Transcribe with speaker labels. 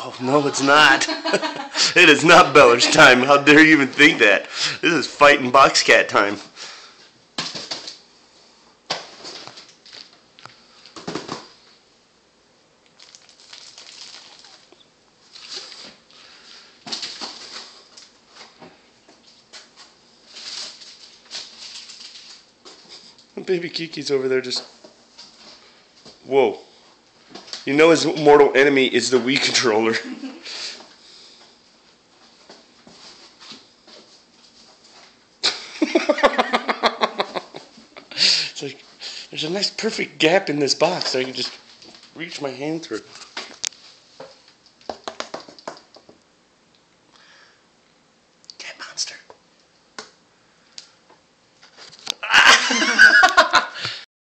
Speaker 1: Oh, no, it's not. It is not Beller's time. How dare you even think that? This is fighting box cat time. Baby Kiki's over there just... Whoa. You know his mortal enemy is the Wii controller. It's like, there's a nice perfect gap in this box so I can just reach my hand through.